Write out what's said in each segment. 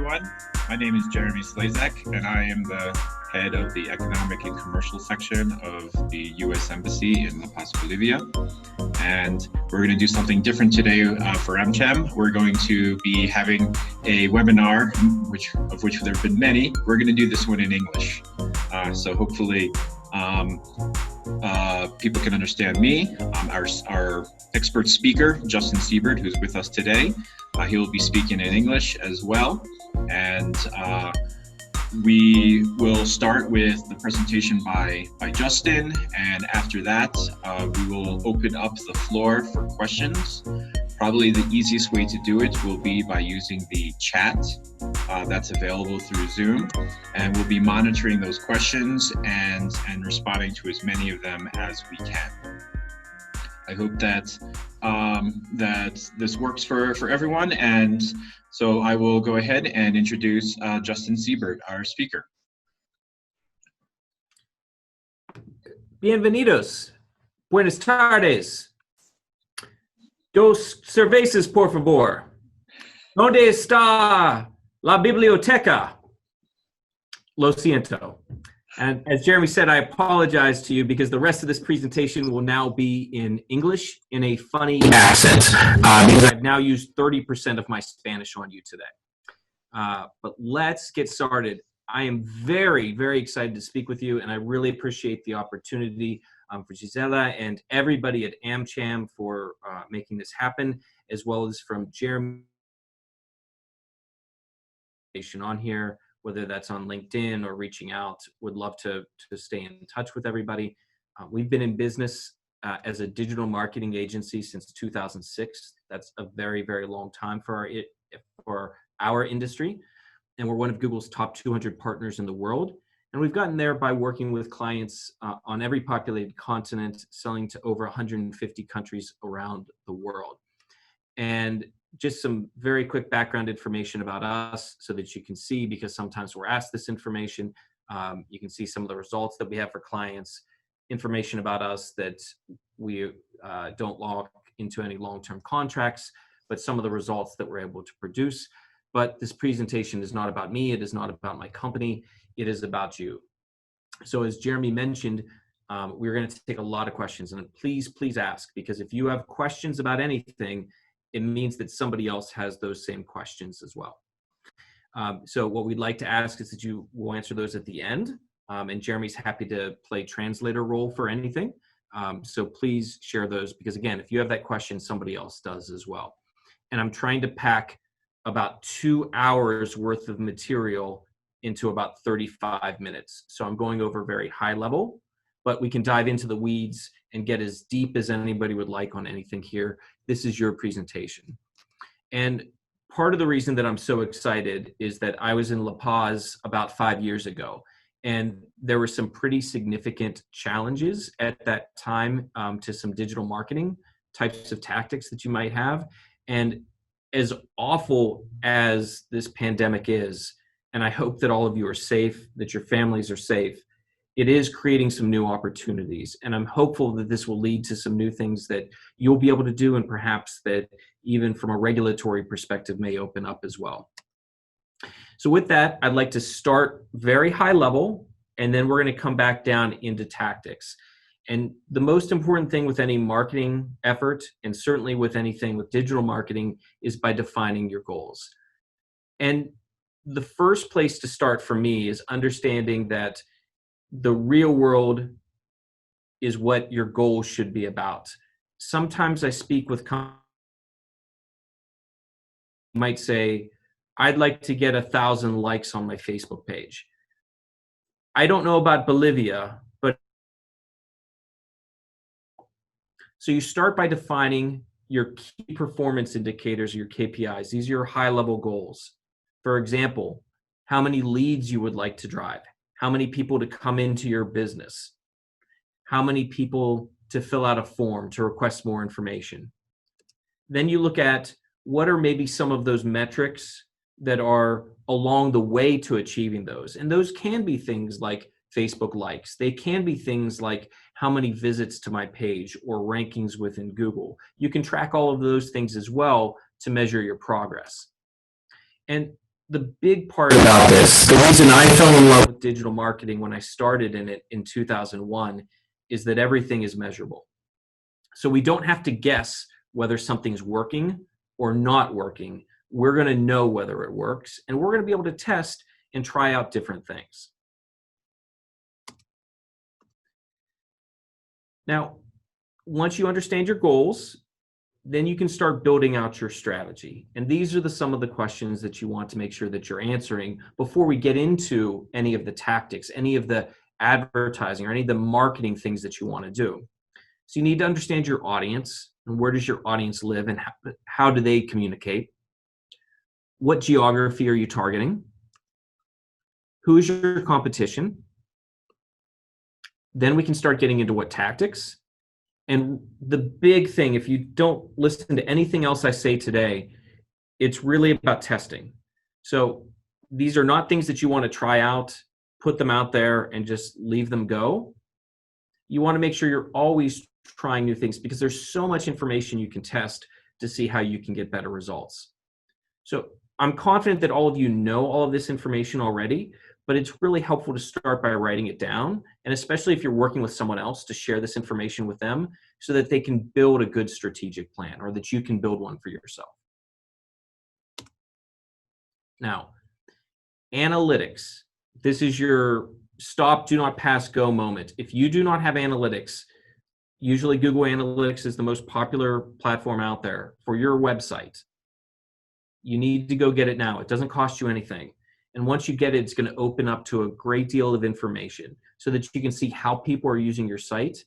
everyone. My name is Jeremy Slezak, and I am the head of the Economic and Commercial section of the U.S. Embassy in La Paz, Bolivia. And we're going to do something different today for MChem. We're going to be having a webinar, of which there have been many. We're going to do this one in English. So hopefully people can understand me. Our expert speaker, Justin Siebert, who's with us today, he will be speaking in English as well. And we will start with the presentation by Justin, and after that we will open up the floor for questions. Probably the easiest way to do it will be by using the chat that's available through Zoom, and we'll be monitoring those questions and responding to as many of them as we can. I hope that that this works for everyone, and so I will go ahead and introduce Justin Siebert, our speaker. Bienvenidos. Buenas tardes. Dos cervezas, por favor. ¿Dónde está la biblioteca? Lo siento. And as Jeremy said, I apologize to you because the rest of this presentation will now be in English in a funny accent. Because I've now used 30% of my Spanish on you today. But let's get started. I am very, very excited to speak with you, and I really appreciate the opportunity for Gisela and everybody at AmCham for making this happen, as well as from Jeremy on here, whether that's on LinkedIn or reaching out. Would love to stay in touch with everybody. We've been in business as a digital marketing agency since 2006. That's a very, very long time for our industry. And we're one of Google's top 200 partners in the world. And we've gotten there by working with clients on every populated continent, selling to over 150 countries around the world. And just some very quick background information about us so that you can see, because sometimes we're asked this information. You can see some of the results that we have for clients, information about us that we don't lock into any long-term contracts, but some of the results that we're able to produce. But this presentation is not about me. It is not about my company. It is about you. So as Jeremy mentioned, we're going to take a lot of questions, and please ask, because if you have questions about anything, it means that somebody else has those same questions as well. So what we'd like to ask is that you will answer those at the end, and Jeremy's happy to play translator role for anything. So please share those, because again, if you have that question, somebody else does as well. And I'm trying to pack about 2 hours worth of material into about 35 minutes. So I'm going over very high level, but we can dive into the weeds and get as deep as anybody would like on anything here. This is your presentation. And part of the reason that I'm so excited is that I was in La Paz about 5 years ago, and there were some pretty significant challenges at that time to some digital marketing types of tactics that you might have. And as awful as this pandemic is, and I hope that all of you are safe, that your families are safe, it is creating some new opportunities. And I'm hopeful that this will lead to some new things that you'll be able to do, and perhaps that even from a regulatory perspective may open up as well. So with that, I'd like to start very high level, and then we're going to come back down into tactics. And the most important thing with any marketing effort, and certainly with anything with digital marketing, is by defining your goals. And the first place to start for me is understanding that the real world is what your goals should be about. Sometimes I speak with might say, I'd like to get 1,000 likes on my Facebook page. I don't know about Bolivia, but so you start by defining your key performance indicators, your KPIs. These are your high-level goals. For example, how many leads you would like to drive, how many people to come into your business, how many people to fill out a form to request more information. Then you look at what are maybe some of those metrics that are along the way to achieving those. And those can be things like Facebook likes. They can be things like how many visits to my page or rankings within Google. You can track all of those things as well to measure your progress. And the big part about this, the reason I fell in love with digital marketing when I started in it in 2001, is that everything is measurable. So we don't have to guess whether something's working or not working. We're going to know whether it works, and we're going to be able to test and try out different things. Now, once you understand your goals, then you can start building out your strategy. And these are some of the questions that you want to make sure that you're answering before we get into any of the tactics, any of the advertising, or any of the marketing things that you want to do. So you need to understand your audience, and where does your audience live, and how do they communicate? What geography are you targeting? Who is your competition? Then we can start getting into what tactics. And the big thing, if you don't listen to anything else I say today, it's really about testing. So these are not things that you want to try out, put them out there, and just leave them go. You want to make sure you're always trying new things, because there's so much information you can test to see how you can get better results. So I'm confident that all of you know all of this information already, but it's really helpful to start by writing it down, and especially if you're working with someone else, to share this information with them so that they can build a good strategic plan, or that you can build one for yourself. Now, analytics. This is your stop, do not pass, go moment. If you do not have analytics, usually Google Analytics is the most popular platform out there for your website. You need to go get it now. It doesn't cost you anything. And once you get it, it's going to open up to a great deal of information so that you can see how people are using your site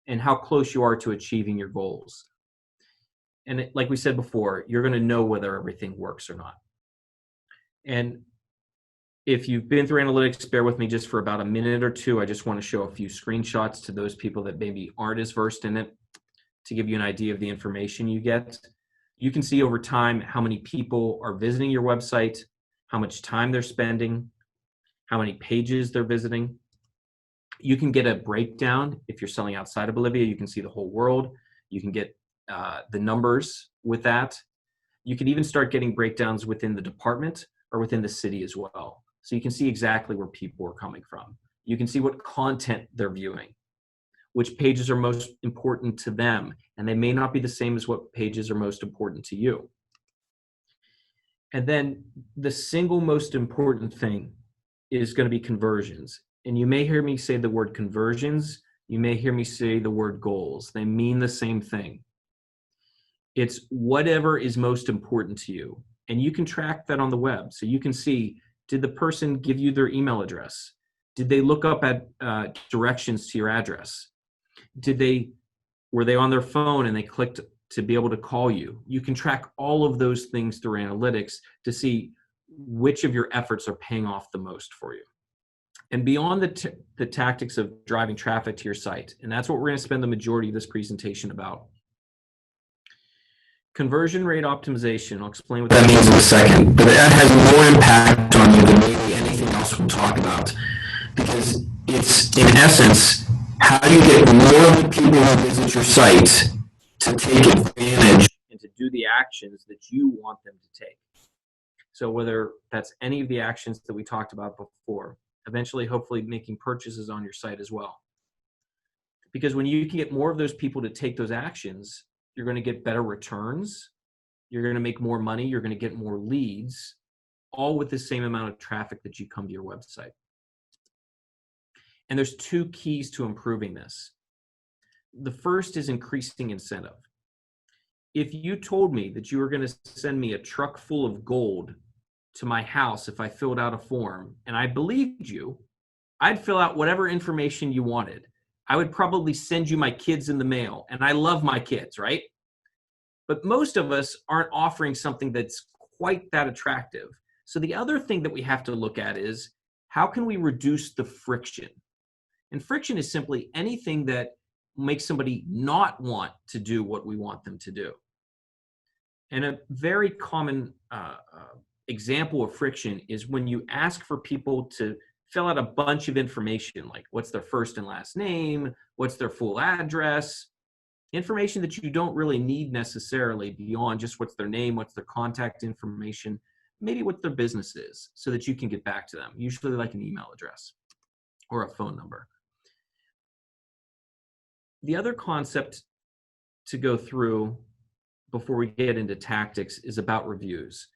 and how close you are to achieving your goals. And like we said before, you're going to know whether everything works or not. And if you've been through analytics, bear with me just for about a minute or two. I just want to show a few screenshots to those people that maybe aren't as versed in it, to give you an idea of the information you get. You can see over time how many people are visiting your website, how much time they're spending, how many pages they're visiting. You can get a breakdown. If you're selling outside of Bolivia, you can see the whole world. You can get the numbers with that. You can even start getting breakdowns within the department or within the city as well. So you can see exactly where people are coming from. You can see what content they're viewing, which pages are most important to them, and they may not be the same as what pages are most important to you. And then the single most important thing is going to be conversions. And you may hear me say the word conversions. You may hear me say the word goals. They mean the same thing. It's whatever is most important to you. And you can track that on the web. So you can see, did the person give you their email address? Did they look up at directions to your address? Were they on their phone and they clicked to be able to call you? You can track all of those things through analytics to see which of your efforts are paying off the most for you. And beyond the tactics of driving traffic to your site, and that's what we're going to spend the majority of this presentation about. Conversion rate optimization, I'll explain what that means in a second, but that has more impact on you than maybe anything else we'll talk about, because it's, in essence, how do you get more of the people who visit your site to take advantage and to do the actions that you want them to take. So whether that's any of the actions that we talked about before, eventually, hopefully making purchases on your site as well. Because when you can get more of those people to take those actions, you're going to get better returns, you're going to make more money, you're going to get more leads, all with the same amount of traffic that you come to your website. And there's two keys to improving this. The first is increasing incentive. If you told me that you were going to send me a truck full of gold to my house if I filled out a form, and I believed you, I'd fill out whatever information you wanted. I would probably send you my kids in the mail, and I love my kids, right? But most of us aren't offering something that's quite that attractive. So the other thing that we have to look at is, how can we reduce the friction? And friction is simply anything that makes somebody not want to do what we want them to do. And a very common example of friction is when you ask for people to fill out a bunch of information, like what's their first and last name, what's their full address, information that you don't really need necessarily beyond just what's their name, what's their contact information. maybe what their business is so that you can get back to them, usually like an email address or a phone number. The other concept to go through before we get into tactics is about reviews.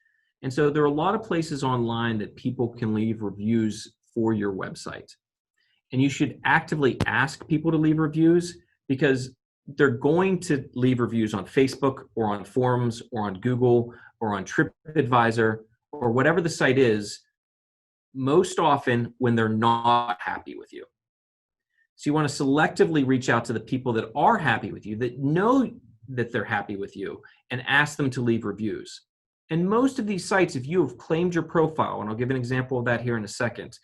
And so there are a lot of places online that people can leave reviews for your website. And you should actively ask people to leave reviews, because they're going to leave reviews on Facebook or on forums or on Google or on TripAdvisor or whatever the site is, most often when they're not happy with you. So you want to selectively reach out to the people that are happy with you, that know that they're happy with you, and ask them to leave reviews. And most of these sites, if you have claimed your profile, and I'll give an example of that here in a second,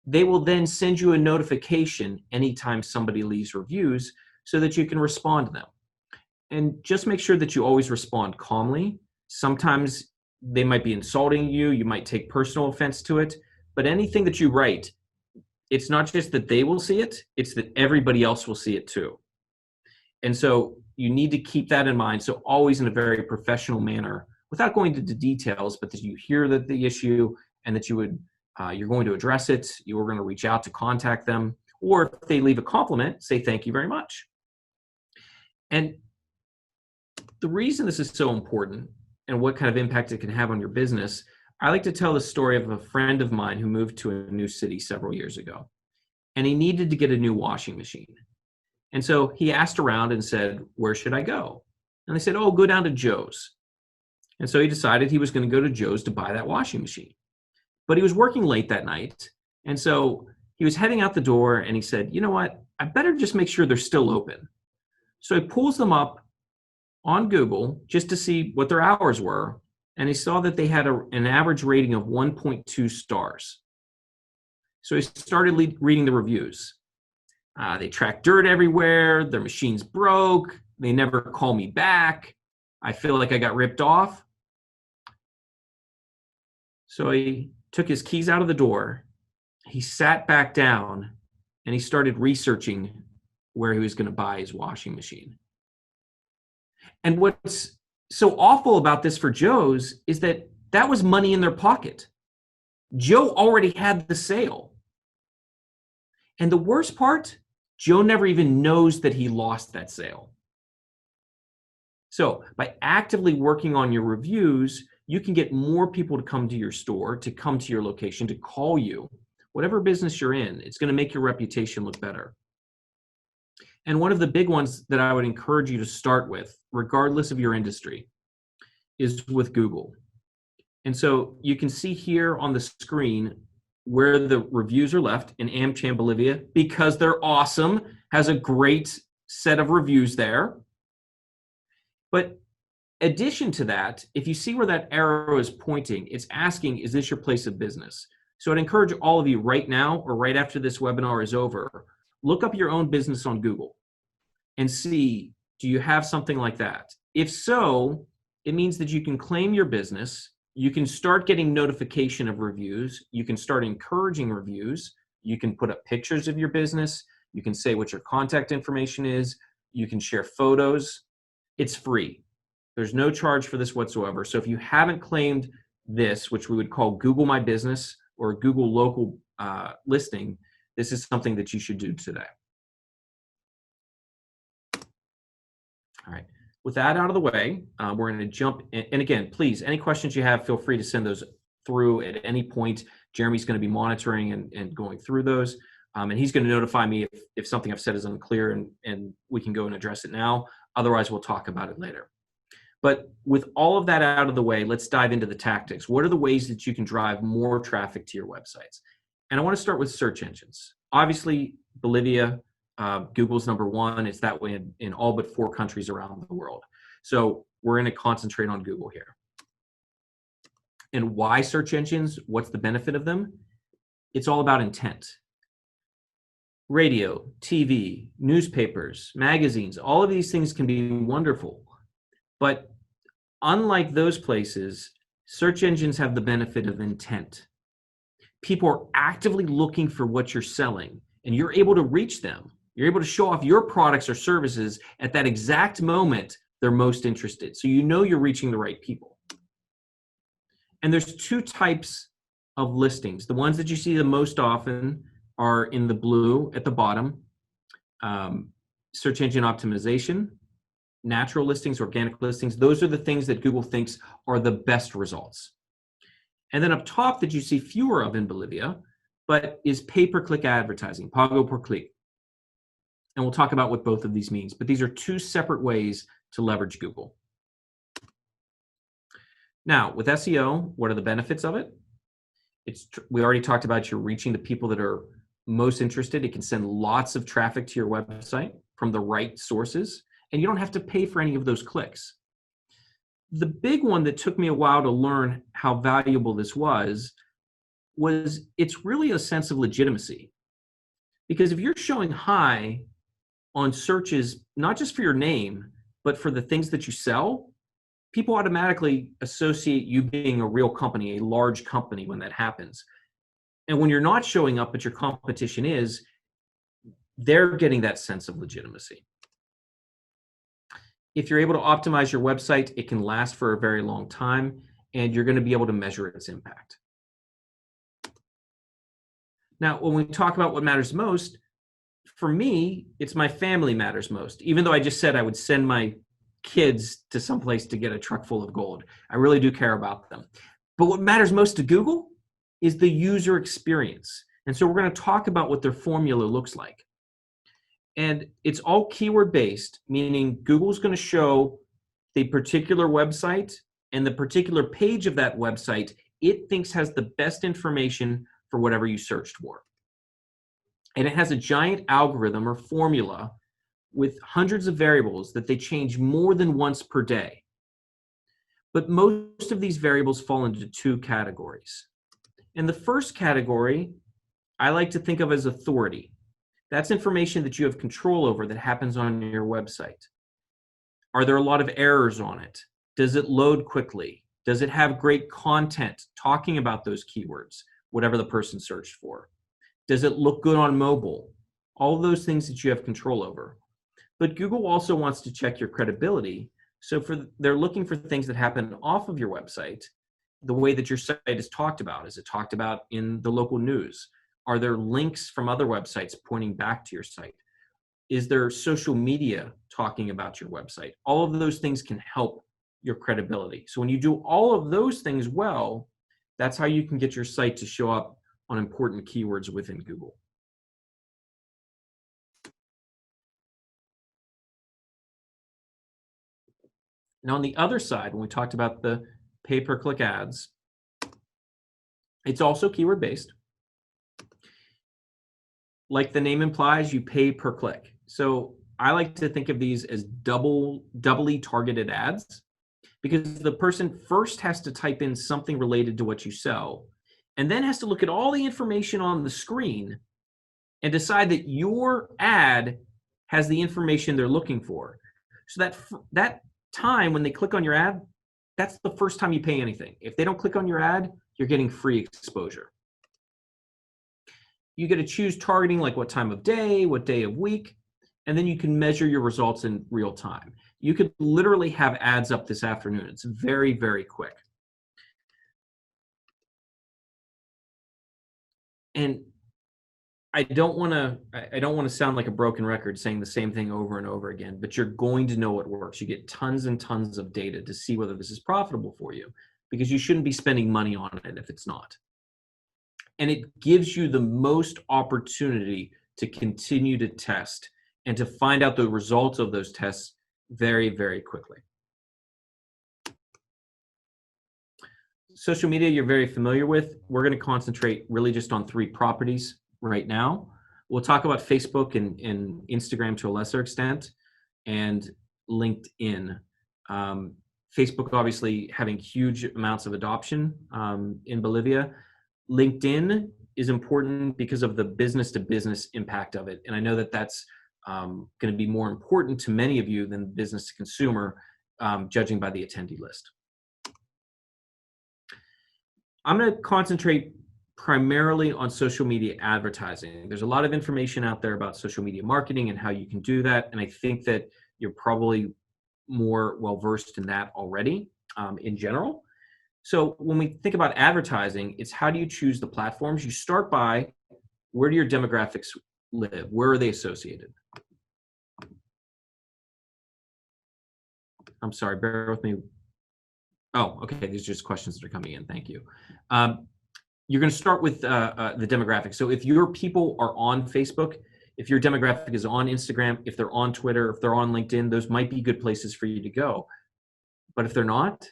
they will then send you a notification anytime somebody leaves reviews so that you can respond to them. And just make sure that you always respond calmly. Sometimes they might be insulting you, you might take personal offense to it, but anything that you write, it's not just that they will see it, it's that everybody else will see it too. And so you need to keep that in mind. So always in a very professional manner, without going into details, but that you hear that the issue and that you're going to address it, you're going to reach out to contact them, or if they leave a compliment, say thank you very much. And the reason this is so important and what kind of impact it can have on your business, I like to tell the story of a friend of mine who moved to a new city several years ago, and he needed to get a new washing machine. And so he asked around and said, where should I go? And they said, oh, go down to Joe's. And so he decided he was going to go to Joe's to buy that washing machine. But he was working late that night. And so he was heading out the door and he said, you know what? I better just make sure they're still open. So he pulls them up on Google just to see what their hours were. And he saw that they had an average rating of 1.2 stars. So he started reading the reviews. They track dirt everywhere. Their machine's broke. They never call me back. I feel like I got ripped off. So he took his keys out of the door. He sat back down and he started researching where he was going to buy his washing machine. And what's so awful about this for Joe's is that that was money in their pocket. Joe already had the sale. And the worst part, Joe never even knows that he lost that sale. So by actively working on your reviews, you can get more people to come to your store, to come to your location, to call you. Whatever business you're in, it's going to make your reputation look better. And one of the big ones that I would encourage you to start with, regardless of your industry, is with Google. And so you can see here on the screen where the reviews are left in AmCham Bolivia, because they're awesome, has a great set of reviews there. But addition to that, if you see where that arrow is pointing, it's asking, is this your place of business? So I'd encourage all of you right now or right after this webinar is over, look up your own business on Google and see, do you have something like that? If so, it means that you can claim your business, you can start getting notification of reviews, you can start encouraging reviews, you can put up pictures of your business, you can say what your contact information is, you can share photos. It's free. There's no charge for this whatsoever. So if you haven't claimed this, which we would call Google My Business or Google Local Listing, this is something that you should do today. All right. With that out of the way, we're going to jump in. And again, please, any questions you have, feel free to send those through at any point. Jeremy's going to be monitoring and going through those. And he's going to notify me if something I've said is unclear, and we can go and address it now. Otherwise, we'll talk about it later. But with all of that out of the way, let's dive into the tactics. What are the ways that you can drive more traffic to your websites? And I want to start with search engines. Obviously, Bolivia, Google's number one. It's that way in all but 4 countries around the world. So we're going to concentrate on Google here. And why search engines? What's the benefit of them? It's all about intent. Radio, TV, newspapers, magazines, all of these things can be wonderful. But unlike those places, search engines have the benefit of intent. People are actively looking for what you're selling, and you're able to reach them. You're able to show off your products or services at that exact moment they're most interested. So you know you're reaching the right people. And there's two types of listings. The ones that you see the most often are in the blue at the bottom. Search engine optimization, natural listings, organic listings. Those are the things that Google thinks are the best results. And then up top that you see fewer of in Bolivia, but is pay-per-click advertising, pago por click. And we'll talk about what both of these means, but these are two separate ways to leverage Google. Now, with SEO, what are the benefits of it? We already talked about you're reaching the people that are most interested. It can send lots of traffic to your website from the right sources, and you don't have to pay for any of those clicks. The big one that took me a while to learn how valuable this was it's really a sense of legitimacy. Because if you're showing high on searches, not just for your name, but for the things that you sell, people automatically associate you being a real company, a large company when that happens. And when you're not showing up, but your competition is, they're getting that sense of legitimacy. If you're able to optimize your website, it can last for a very long time, and you're going to be able to measure its impact. Now, when we talk about what matters most, for me, it's my family matters most. Even though I just said I would send my kids to someplace to get a truck full of gold, I really do care about them. But what matters most to Google is the user experience. And so we're going to talk about what their formula looks like. And it's all keyword based, meaning Google's going to show the particular website and the particular page of that website it thinks has the best information for whatever you searched for. And it has a giant algorithm or formula with hundreds of variables that they change more than once per day. But most of these variables fall into two categories. And the first category, I like to think of as authority. That's information that you have control over that happens on your website. Are there a lot of errors on it? Does it load quickly? Does it have great content talking about those keywords, whatever the person searched for? Does it look good on mobile? All those things that you have control over. But Google also wants to check your credibility. So they're looking for things that happen off of your website, the way that your site is talked about. Is it talked about in the local news? Are there links from other websites pointing back to your site? Is there social media talking about your website? All of those things can help your credibility. So when you do all of those things well, that's how you can get your site to show up on important keywords within Google. Now on the other side, when we talked about the pay-per-click ads, it's also keyword based. Like the name implies, you pay per click. So I like to think of these as doubly targeted ads, because the person first has to type in something related to what you sell, and then has to look at all the information on the screen and decide that your ad has the information they're looking for. So that time when they click on your ad, that's the first time you pay anything. If they don't click on your ad, you're getting free exposure. You get to choose targeting, like what time of day, what day of week, and then you can measure your results in real time. You could literally have ads up this afternoon. It's very, very quick. And I don't want to sound like a broken record saying the same thing over and over again, but you're going to know what works. You get tons and tons of data to see whether this is profitable for you, because you shouldn't be spending money on it if it's not. And it gives you the most opportunity to continue to test and to find out the results of those tests very, very quickly. Social media you're very familiar with. We're going to concentrate really just on 3 properties right now. We'll talk about Facebook and Instagram to a lesser extent, and LinkedIn. Facebook obviously having huge amounts of adoption in Bolivia. LinkedIn is important because of the business-to-business impact of it. And I know that that's going to be more important to many of you than business-to-consumer, judging by the attendee list. I'm going to concentrate primarily on social media advertising. There's a lot of information out there about social media marketing and how you can do that. And I think that you're probably more well-versed in that already in general. So when we think about advertising, it's how do you choose the platforms? You start by, where do your demographics live? Where are they associated? I'm sorry, bear with me. Oh, okay, these are just questions that are coming in. Thank you. You're going to start with the demographics. So if your people are on Facebook, if your demographic is on Instagram, if they're on Twitter, if they're on LinkedIn, those might be good places for you to go. But if they're not,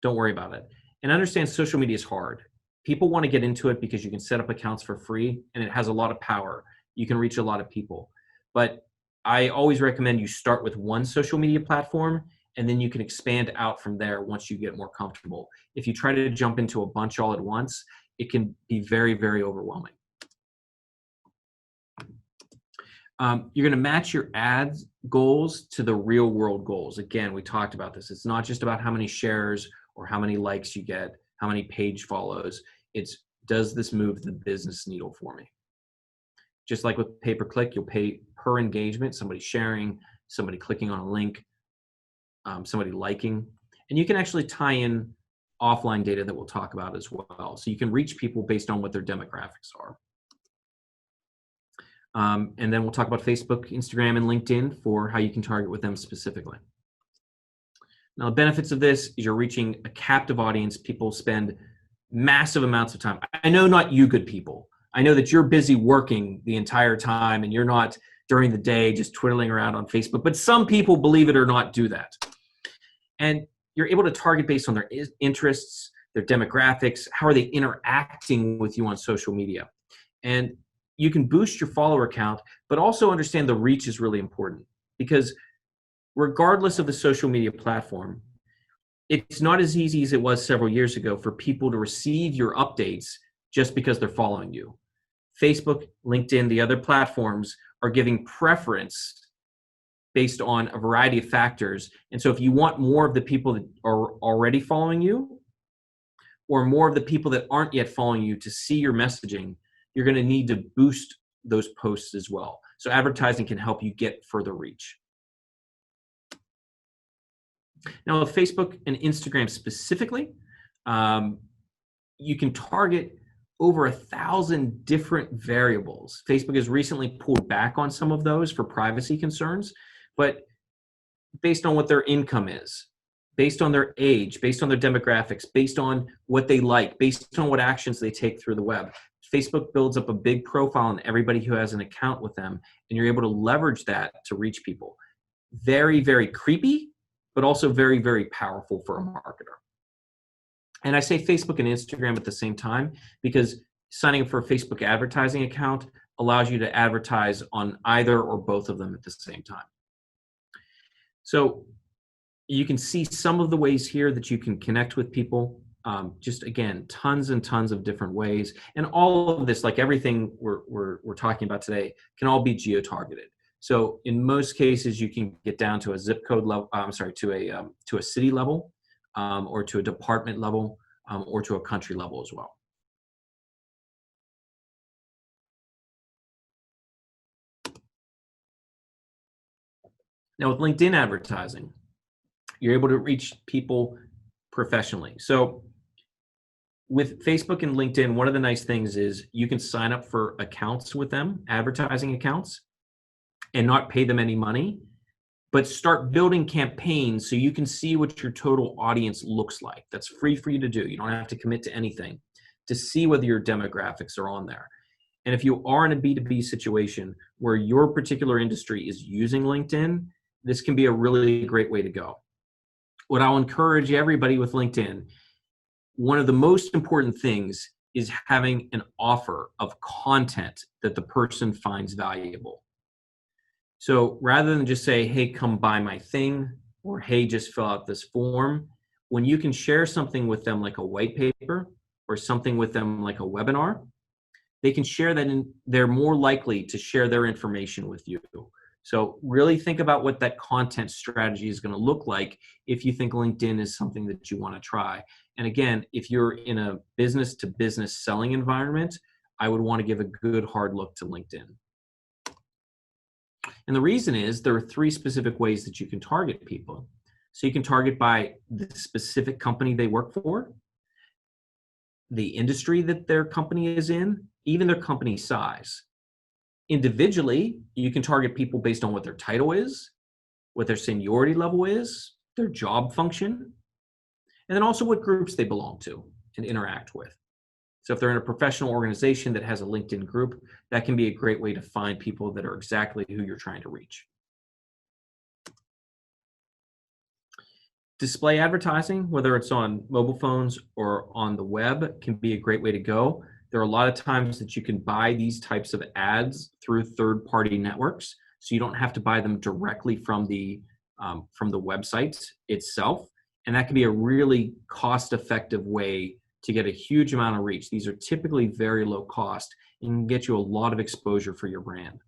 don't worry about it. And understand social media is hard. People want to get into it because you can set up accounts for free and it has a lot of power. You can reach a lot of people. But I always recommend you start with one social media platform and then you can expand out from there once you get more comfortable. If you try to jump into a bunch all at once, it can be very, very overwhelming. You're going to match your ads goals to the real world goals. Again, we talked about this. It's not just about how many shares or how many likes you get, how many page follows. It's, does this move the business needle for me? Just like with pay-per-click, you'll pay per engagement, somebody sharing, somebody clicking on a link, somebody liking. And you can actually tie in offline data that we'll talk about as well. So you can reach people based on what their demographics are. And then we'll talk about Facebook, Instagram, and LinkedIn for how you can target with them specifically. Now, the benefits of this is you're reaching a captive audience. People spend massive amounts of time. I know not you good people. I know that you're busy working the entire time and you're not during the day just twiddling around on Facebook, but some people, believe it or not, do that. And you're able to target based on their interests, their demographics, how are they interacting with you on social media. And you can boost your follower count, but also understand the reach is really important because regardless of the social media platform, it's not as easy as it was several years ago for people to receive your updates just because they're following you. Facebook, LinkedIn, the other platforms are giving preference based on a variety of factors. And so if you want more of the people that are already following you or more of the people that aren't yet following you to see your messaging, you're going to need to boost those posts as well. So advertising can help you get further reach. Now with Facebook and Instagram specifically, you can target over 1,000 different variables. Facebook has recently pulled back on some of those for privacy concerns, but based on what their income is, based on their age, based on their demographics, based on what they like, based on what actions they take through the web, Facebook builds up a big profile on everybody who has an account with them, and you're able to leverage that to reach people. Very, very creepy, but also very, very powerful for a marketer. And I say Facebook and Instagram at the same time because signing up for a Facebook advertising account allows you to advertise on either or both of them at the same time. So you can see some of the ways here that you can connect with people. Just again, tons and tons of different ways. And all of this, like everything we're talking about today, can all be geo-targeted. So in most cases, you can get down to a zip code level, to a city level, or to a department level, or to a country level as well. Now with LinkedIn advertising, you're able to reach people professionally. So with Facebook and LinkedIn, one of the nice things is you can sign up for accounts with them, advertising accounts, and not pay them any money, but start building campaigns so you can see what your total audience looks like. That's free for you to do. You don't have to commit to anything to see whether your demographics are on there. And if you are in a B2B situation where your particular industry is using LinkedIn, this can be a really great way to go. What I'll encourage everybody with LinkedIn, one of the most important things is having an offer of content that the person finds valuable. So rather than just say, hey, come buy my thing, or hey, just fill out this form, when you can share something with them like a white paper or something with them like a webinar, they can share that and they're more likely to share their information with you. So really think about what that content strategy is going to look like if you think LinkedIn is something that you want to try. And again, if you're in a business to business selling environment, I would want to give a good hard look to LinkedIn. And the reason is there are 3 specific ways that you can target people. So you can target by the specific company they work for. the industry that their company is in, even their company size. Individually, you can target people based on what their title is, what their seniority level is, their job function, and then also what groups they belong to and interact with. So if they're in a professional organization that has a LinkedIn group, that can be a great way to find people that are exactly who you're trying to reach. Display advertising, whether it's on mobile phones or on the web, can be a great way to go. There are a lot of times that you can buy these types of ads through third-party networks, so you don't have to buy them directly from the website itself, and that can be a really cost-effective way to get a huge amount of reach. These are typically very low cost and can get you a lot of exposure for your brand.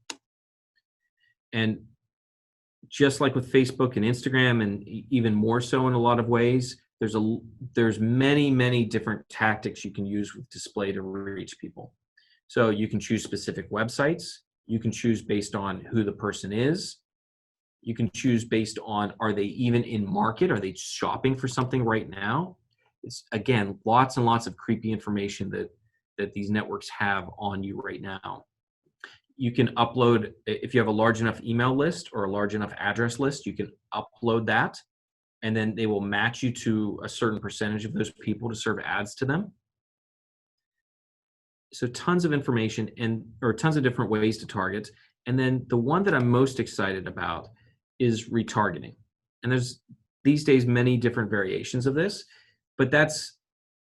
And just like with Facebook and Instagram, and even more so in a lot of ways, there's many different tactics you can use with display to reach people. So you can choose specific websites. You can choose based on who the person is. You can choose based on, are they even in market? Are they shopping for something right now? It's, again, lots and lots of creepy information that these networks have on you right now. You can upload, if you have a large enough email list or a large enough address list, you can upload that, and then they will match you to a certain percentage of those people to serve ads to them. So tons of information or tons of different ways to target. And then the one that I'm most excited about is retargeting. And there's these days many different variations of this, but that's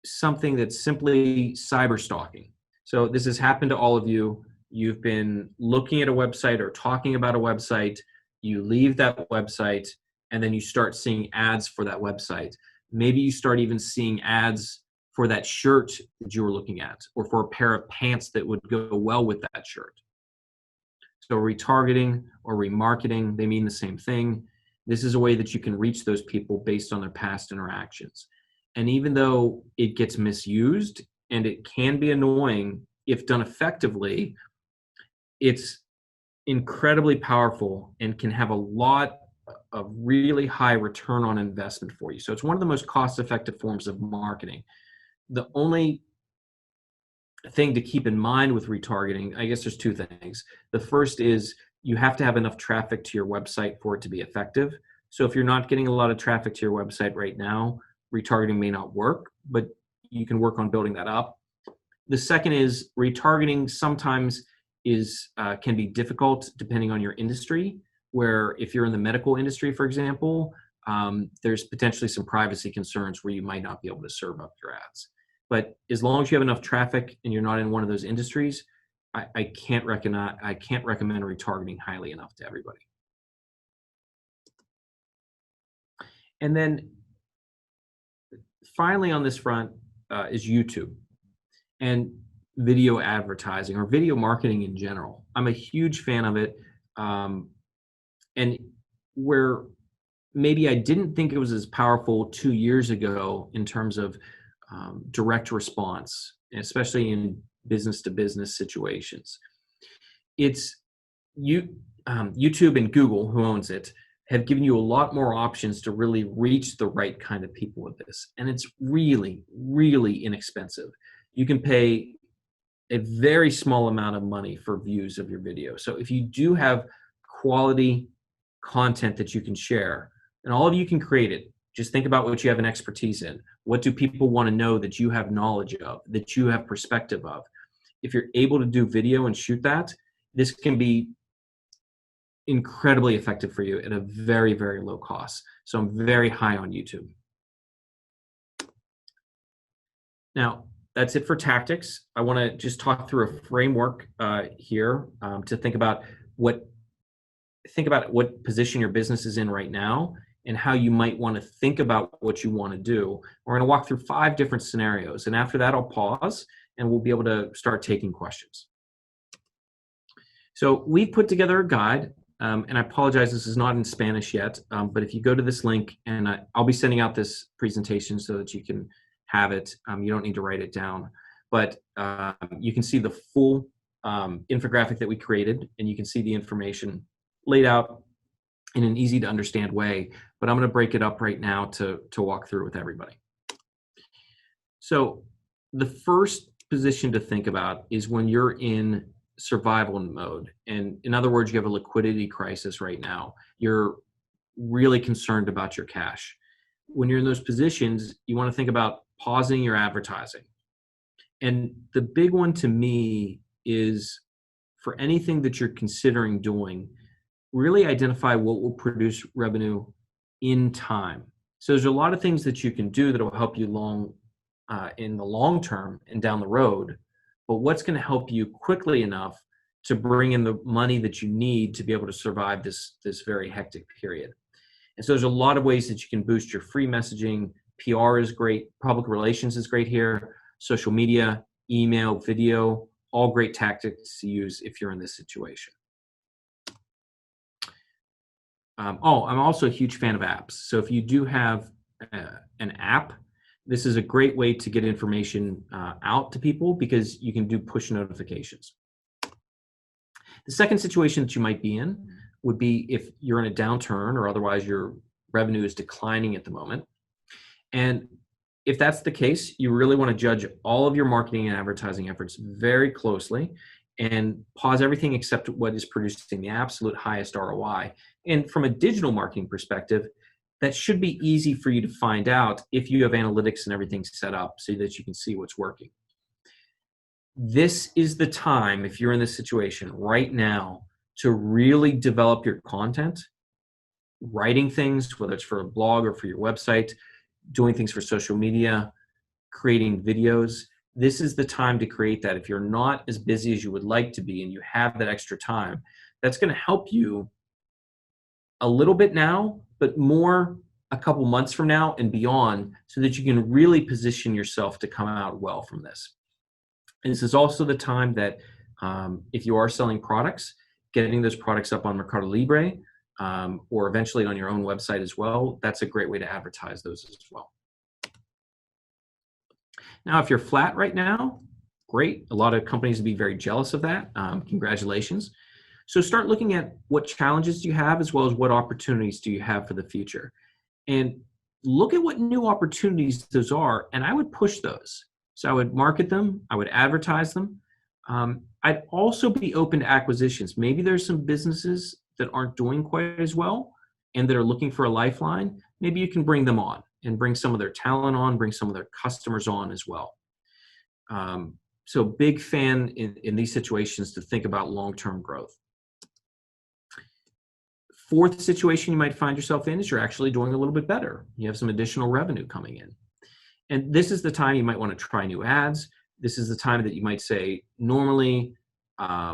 something that's simply cyber stalking. So this has happened to all of you. You've been looking at a website or talking about a website, you leave that website, and then you start seeing ads for that website. Maybe you start even seeing ads for that shirt that you were looking at, or for a pair of pants that would go well with that shirt. So retargeting or remarketing, they mean the same thing. This is a way that you can reach those people based on their past interactions. And even though it gets misused and it can be annoying if done effectively, it's incredibly powerful and can have a lot of really high return on investment for you. So it's one of the most cost-effective forms of marketing. The only thing to keep in mind with retargeting, I guess there's two things. The first is you have to have enough traffic to your website for it to be effective. So if you're not getting a lot of traffic to your website right now, retargeting may not work, but you can work on building that up. The second is retargeting sometimes can be difficult depending on your industry, where if you're in the medical industry, for example, there's potentially some privacy concerns where you might not be able to serve up your ads. But as long as you have enough traffic and you're not in one of those industries, I can't recommend retargeting highly enough to everybody. And then finally on this front is YouTube and video advertising or video marketing in general. I'm a huge fan of it. And where maybe I didn't think it was as powerful 2 years ago in terms of direct response, especially in business-to-business situations. It's YouTube and Google, who owns it, have given you a lot more options to really reach the right kind of people with this. And it's really, really inexpensive. You can pay a very small amount of money for views of your video. So if you do have quality content that you can share, and all of you can create it, just think about what you have an expertise in. What do people want to know that you have knowledge of, that you have perspective of? If you're able to do video and shoot that, this can be incredibly effective for you at a very, very low cost. So I'm very high on YouTube. Now, that's it for tactics. I want to just talk through a framework here to think about what position your business is in right now and how you might want to think about what you want to do. We're going to walk through 5 different scenarios, and after that I'll pause and we'll be able to start taking questions. So we've put together a guide, and I apologize, this is not in Spanish yet, but if you go to this link, and I'll be sending out this presentation so that you can have it. You don't need to write it down, but you can see the full infographic that we created, and you can see the information laid out in an easy to understand way, but I'm going to break it up right now to walk through with everybody. So the first position to think about is when you're in survival mode. And in other words, you have a liquidity crisis right now. You're really concerned about your cash. When you're in those positions, you want to think about pausing your advertising. And the big one to me is, for anything that you're considering doing, really identify what will produce revenue in time. So there's a lot of things that you can do that will help you in the long term and down the road, but what's going to help you quickly enough to bring in the money that you need to be able to survive this very hectic period. And so there's a lot of ways that you can boost your free messaging. PR is great. Public relations is great here. Social media, email, video, all great tactics to use if you're in this situation. I'm also a huge fan of apps. So if you do have an app, this is a great way to get information out to people, because you can do push notifications. The second situation that you might be in would be if you're in a downturn, or otherwise your revenue is declining at the moment. And if that's the case, you really want to judge all of your marketing and advertising efforts very closely and pause everything except what is producing the absolute highest ROI. And from a digital marketing perspective, that should be easy for you to find out if you have analytics and everything set up so that you can see what's working. This is the time, if you're in this situation right now, to really develop your content, writing things, whether it's for a blog or for your website, doing things for social media, creating videos. This is the time to create that. If you're not as busy as you would like to be and you have that extra time, that's going to help you a little bit now, but more a couple months from now and beyond, so that you can really position yourself to come out well from this. And this is also the time that if you are selling products, getting those products up on Mercado Libre, or eventually on your own website as well, that's a great way to advertise those as well. Now, if you're flat right now, great. A lot of companies would be very jealous of that. Congratulations. So start looking at what challenges do you have, as well as what opportunities do you have for the future. And look at what new opportunities those are, and I would push those. So I would market them, I would advertise them. I'd also be open to acquisitions. Maybe there's some businesses that aren't doing quite as well and that are looking for a lifeline. Maybe you can bring them on and bring some of their talent on, bring some of their customers on as well. So big fan in these situations to think about long-term growth. Fourth situation you might find yourself in is you're actually doing a little bit better. You have some additional revenue coming in. And this is the time you might want to try new ads. This is the time that you might say, normally I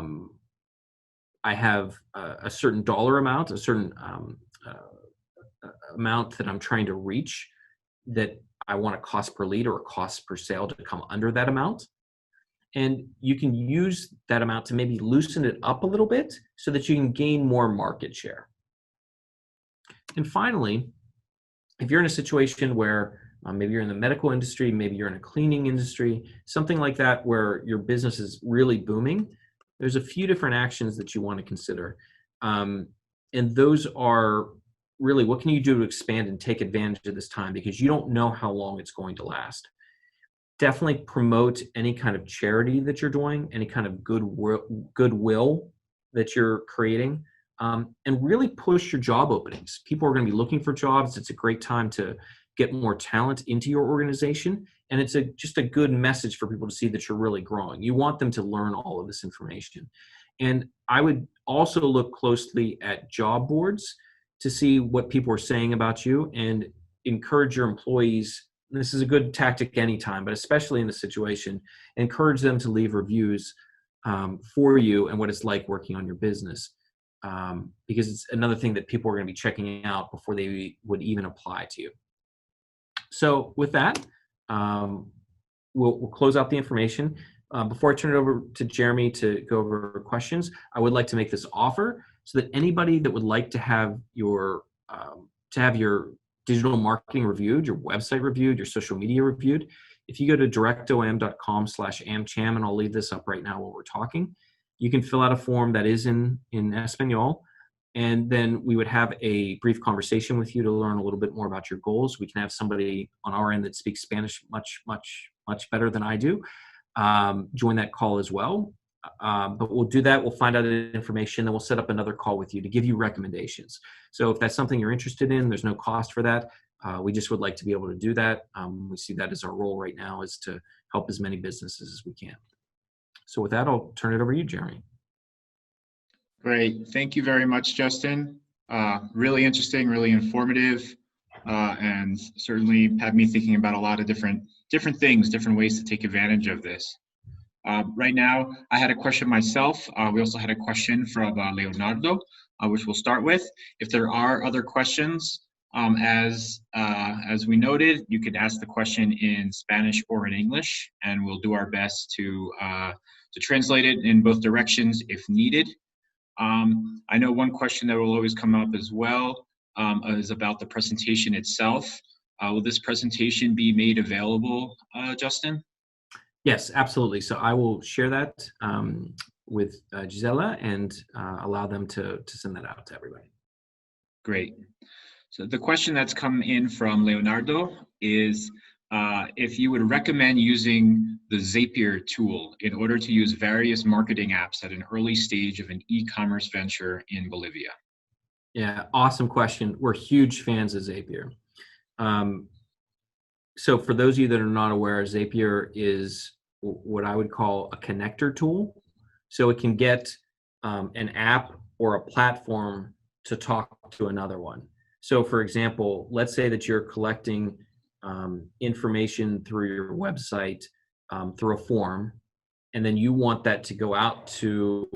have a certain dollar amount, a certain amount that I'm trying to reach, that I want a cost per lead or a cost per sale to come under that amount. And you can use that amount to maybe loosen it up a little bit so that you can gain more market share. And finally, if you're in a situation where maybe you're in the medical industry, maybe you're in a cleaning industry, something like that where your business is really booming, there's a few different actions that you want to consider. And those are really, what can you do to expand and take advantage of this time, because you don't know how long it's going to last. Definitely promote any kind of charity that you're doing, any kind of goodwill that you're creating, and really push your job openings. People are going to be looking for jobs. It's a great time to get more talent into your organization, and it's just a good message for people to see that you're really growing. You want them to learn all of this information. And I would also look closely at job boards to see what people are saying about you, and encourage your employees. This is a good tactic anytime, but especially in this situation, encourage them to leave reviews for you and what it's like working on your business, because it's another thing that people are going to be checking out before they would even apply to you. So with that, we'll close out the information. Before I turn it over to Jeremy to go over questions, I would like to make this offer so that anybody that would like to have your digital marketing reviewed, your website reviewed, your social media reviewed, if you go to directom.com/amcham, and I'll leave this up right now while we're talking, you can fill out a form that is in Espanol, and then we would have a brief conversation with you to learn a little bit more about your goals. We can have somebody on our end that speaks Spanish much much better than I do, join that call as well. But we'll do that. We'll find out the information, then we'll set up another call with you to give you recommendations. So if that's something you're interested in, there's no cost for that. We just would like to be able to do that. We see that as our role right now, is to help as many businesses as we can. So with that, I'll turn it over to you, Jeremy. Great. Thank you very much, Justin. Really interesting, really informative, and certainly had me thinking about a lot of different things, different ways to take advantage of this. Right now, I had a question myself. We also had a question from Leonardo, which we'll start with. If there are other questions, as we noted, you could ask the question in Spanish or in English, and we'll do our best to translate it in both directions if needed. I know one question that will always come up as well is about the presentation itself. Will this presentation be made available, Justin? Yes, absolutely. So I will share that with Gisela and allow them to send that out to everybody. Great. So the question that's come in from Leonardo is if you would recommend using the Zapier tool in order to use various marketing apps at an early stage of an e-commerce venture in Bolivia. Yeah, awesome question. We're huge fans of Zapier. So for those of you that are not aware, Zapier is what I would call a connector tool. So it can get an app or a platform to talk to another one. So for example, let's say that you're collecting information through your website through a form, and then you want that to go out to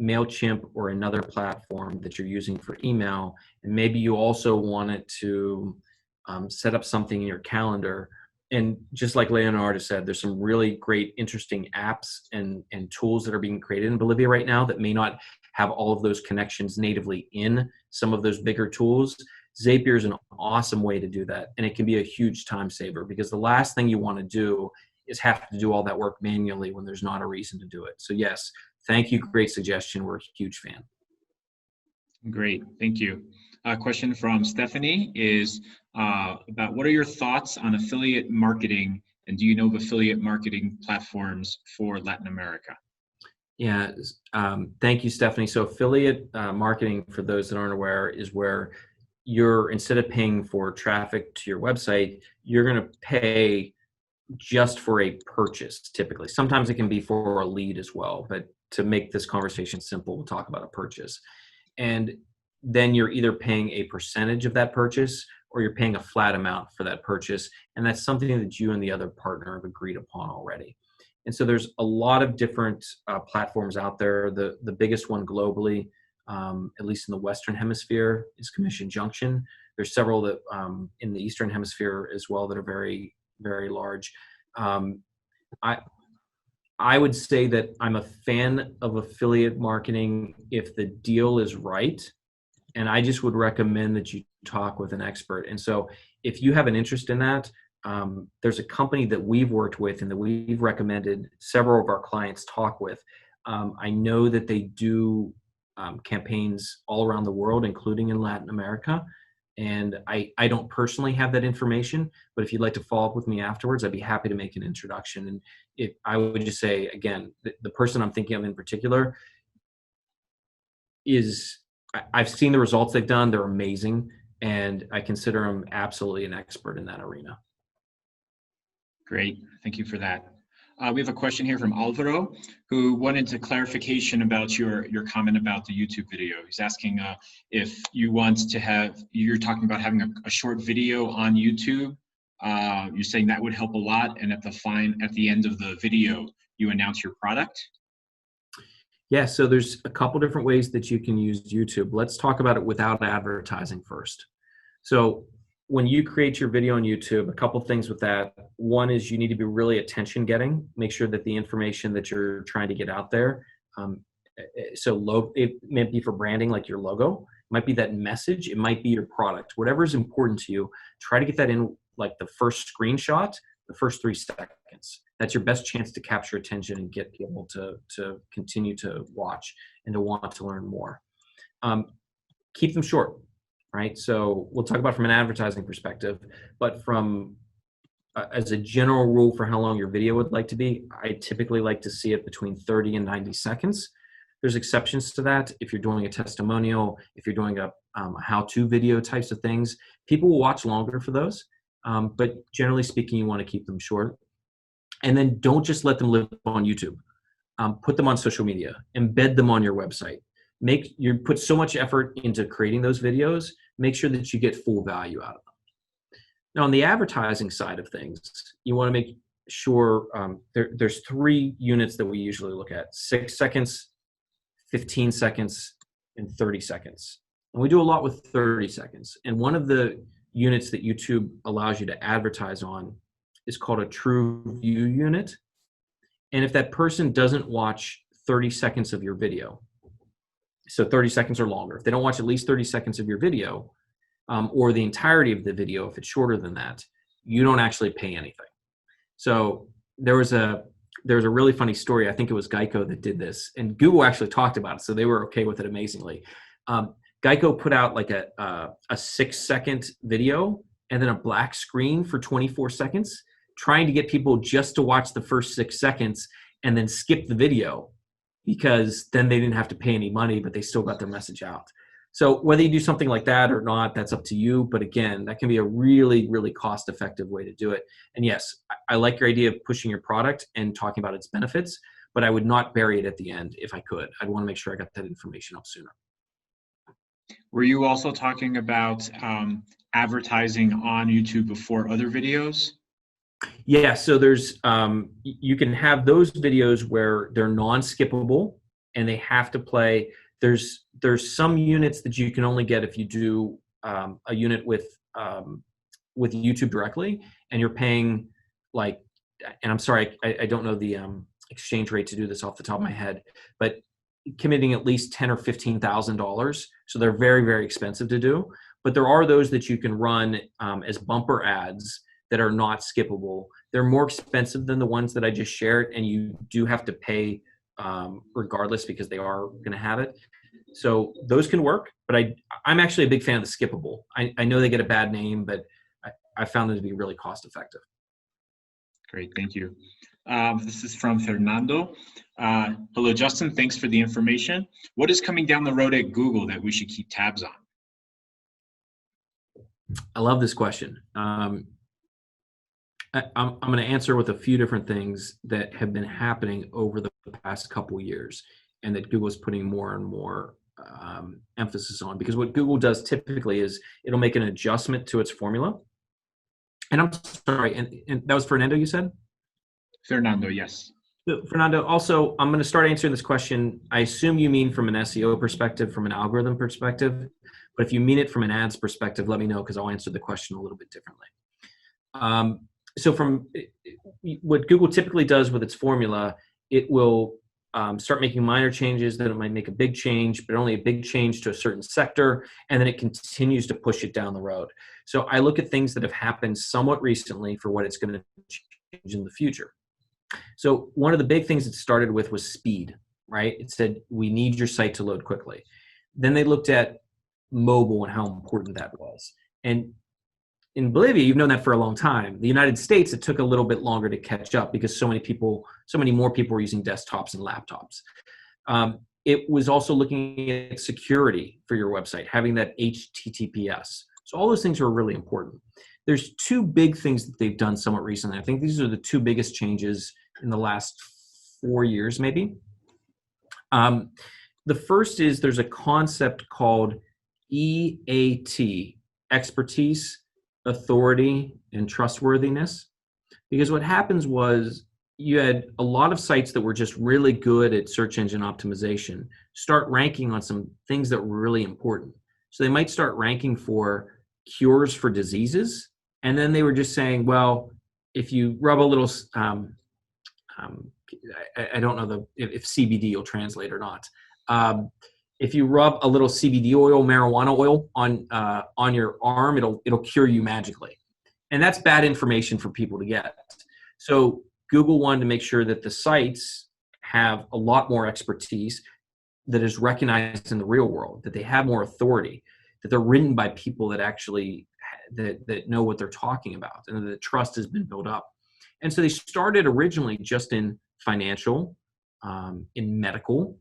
MailChimp or another platform that you're using for email. And maybe you also want it to set up something in your calendar. And just like Leonardo said, there's some really great, interesting apps and tools that are being created in Bolivia right now that may not have all of those connections natively in some of those bigger tools. Zapier is an awesome way to do that. And it can be a huge time saver, because the last thing you want to do is have to do all that work manually when there's not a reason to do it. So yes, thank you. Great suggestion. We're a huge fan. Great. Thank you. A question from Stephanie is about what are your thoughts on affiliate marketing, and do you know of affiliate marketing platforms for Latin America? Yeah, thank you, Stephanie. So affiliate marketing, for those that aren't aware, is where you're, instead of paying for traffic to your website, you're going to pay just for a purchase, typically. Sometimes it can be for a lead as well, but to make this conversation simple, we'll talk about a purchase. And then you're either paying a percentage of that purchase or you're paying a flat amount for that purchase. And that's something that you and the other partner have agreed upon already. And so there's a lot of different platforms out there. The biggest one globally, at least in the Western Hemisphere, is Commission Junction. There's several that in the Eastern Hemisphere as well that are very, very large. I would say that I'm a fan of affiliate marketing if the deal is right. And I just would recommend that you talk with an expert. And so if you have an interest in that, there's a company that we've worked with and that we've recommended several of our clients talk with. I know that they do campaigns all around the world, including in Latin America. And I don't personally have that information, but if you'd like to follow up with me afterwards, I'd be happy to make an introduction. And if I would just say, again, the person I'm thinking of in particular is, I've seen the results they've done. They're amazing. And I consider them absolutely an expert in that arena. Great. Thank you for that. We have a question here from Alvaro, who wanted to clarification about your comment about the YouTube video. He's asking if you want to have, you're talking about having a short video on YouTube. You're saying that would help a lot, and at the end of the video, you announce your product. Yeah, so there's a couple different ways that you can use YouTube. Let's talk about it without advertising first. So when you create your video on YouTube, a couple things with that. One is you need to be really attention getting. Make sure that the information that you're trying to get out there, it might be for branding, like your logo, it might be that message, it might be your product, whatever is important to you. Try to get that in like the first screenshot, the first 3 seconds. That's your best chance to capture attention and get people to continue to watch and to want to learn more. Keep them short. Right. So we'll talk about from an advertising perspective, but from as a general rule for how long your video would like to be, I typically like to see it between 30 and 90 seconds. There's exceptions to that. If you're doing a testimonial, if you're doing a how-to video types of things, people will watch longer for those. But generally speaking, you want to keep them short. And then don't just let them live on YouTube. Put them on social media, embed them on your website. Put so much effort into creating those videos, make sure that you get full value out of them. Now, on the advertising side of things, you want to make sure there's 3 units that we usually look at: 6 seconds, 15 seconds, and 30 seconds. And we do a lot with 30 seconds. And one of the units that YouTube allows you to advertise on is called a true view unit. And if that person doesn't watch 30 seconds of your video, so 30 seconds or longer, if they don't watch at least 30 seconds of your video, or the entirety of the video, if it's shorter than that, you don't actually pay anything. So there was a really funny story. I think it was Geico that did this, and Google actually talked about it, so they were okay with it amazingly. Geico put out like a 6-second video and then a black screen for 24 seconds, trying to get people just to watch the first 6 seconds and then skip the video, because then they didn't have to pay any money, but they still got their message out. So whether you do something like that or not, that's up to you. But again, that can be a really, really cost-effective way to do it. And yes, I like your idea of pushing your product and talking about its benefits, but I would not bury it at the end if I could. I'd want to make sure I got that information up sooner. Were you also talking about advertising on YouTube before other videos? Yeah, so there's you can have those videos where they're non-skippable and they have to play. There's some units that you can only get if you do a unit with YouTube directly, and you're paying like, and I'm sorry, I don't know the exchange rate to do this off the top of my head, but committing at least $10,000 or $15,000. So they're very, very expensive to do. But there are those that you can run as bumper ads that are not skippable. They're more expensive than the ones that I just shared, and you do have to pay regardless, because they are going to have it. So those can work, but I'm actually a big fan of the skippable. I know they get a bad name, but I found them to be really cost effective. Great, thank you. This is from Fernando. Hello, Justin. Thanks for the information. What is coming down the road at Google that we should keep tabs on? I love this question. I'm going to answer with a few different things that have been happening over the past couple years, and that Google's putting more and more emphasis on. Because what Google does typically is it'll make an adjustment to its formula. And I'm sorry, and that was Fernando, you said? Fernando, yes. So, Fernando, also, I'm going to start answering this question. I assume you mean from an SEO perspective, from an algorithm perspective. But if you mean it from an ads perspective, let me know, because I'll answer the question a little bit differently. So from what Google typically does with its formula, it will start making minor changes, then it might make a big change, but only a big change to a certain sector, and then it continues to push it down the road. So I look at things that have happened somewhat recently for what it's going to change in the future. So one of the big things it started with was speed, right? It said, we need your site to load quickly. Then they looked at mobile and how important that was. And in Bolivia, you've known that for a long time. The United States, it took a little bit longer to catch up because so many more people were using desktops and laptops. It was also looking at security for your website, having that HTTPS. So all those things are really important. There's 2 big things that they've done somewhat recently. I think these are the 2 biggest changes in the last 4 years, maybe. The first is there's a concept called EAT, expertise, authority, and trustworthiness. Because what happens was you had a lot of sites that were just really good at search engine optimization start ranking on some things that were really important. So they might start ranking for cures for diseases, and then they were just saying, well, if you rub a little, I don't know if CBD will translate or not. If you rub a little CBD oil, marijuana oil on your arm, it'll cure you magically. And that's bad information for people to get. So Google wanted to make sure that the sites have a lot more expertise that is recognized in the real world, that they have more authority, that they're written by people that actually that know what they're talking about, and the trust has been built up. And so they started originally just in financial, in medical,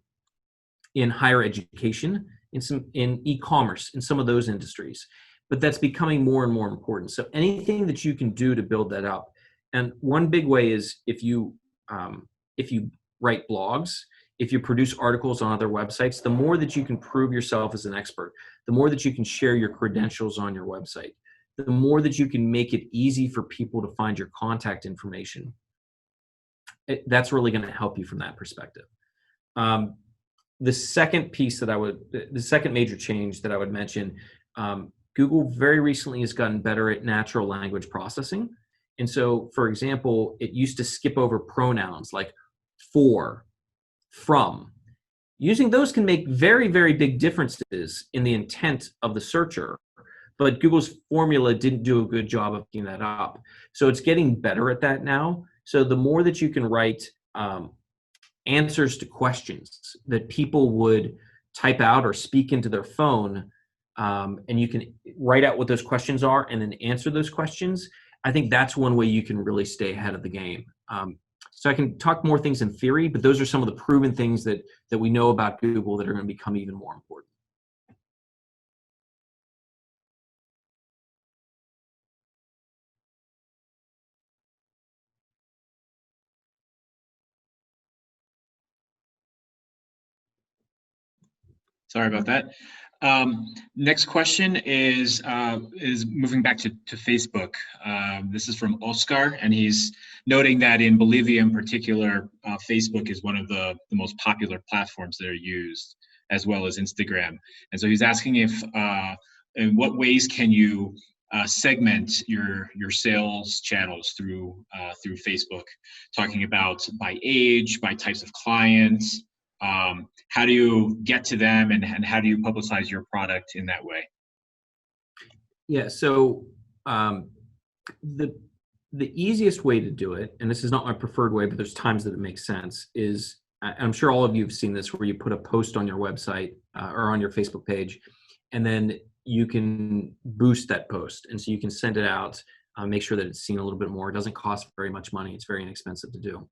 in higher education, in e-commerce, in some of those industries. But that's becoming more and more important. So anything that you can do to build that up. And one big way is if you write blogs, if you produce articles on other websites, the more that you can prove yourself as an expert, the more that you can share your credentials on your website, the more that you can make it easy for people to find your contact information. That's really going to help you from that perspective. The second major change that I would mention, Google very recently has gotten better at natural language processing. And so, for example, it used to skip over pronouns like for, from. Using those can make very, very big differences in the intent of the searcher, but Google's formula didn't do a good job of picking that up. So it's getting better at that now. So the more that you can write answers to questions that people would type out or speak into their phone, and you can write out what those questions are and then answer those questions, I think that's one way you can really stay ahead of the game. So I can talk more things in theory, but those are some of the proven things that we know about Google that are going to become even more important. Sorry about that. Next question is moving back to Facebook. This is from Oscar, and he's noting that in Bolivia in particular, Facebook is one of the most popular platforms that are used, as well as Instagram. And so he's asking if, in what ways can you segment your sales channels through Facebook, talking about by age, by types of clients. How do you get to them, and how do you publicize your product in that way? Yeah, so the easiest way to do it, and this is not my preferred way, but there's times that it makes sense, is, I'm sure all of you have seen this, where you put a post on your website or on your Facebook page, and then you can boost that post. And so you can send it out, make sure that it's seen a little bit more. It doesn't cost very much money. It's very inexpensive to do.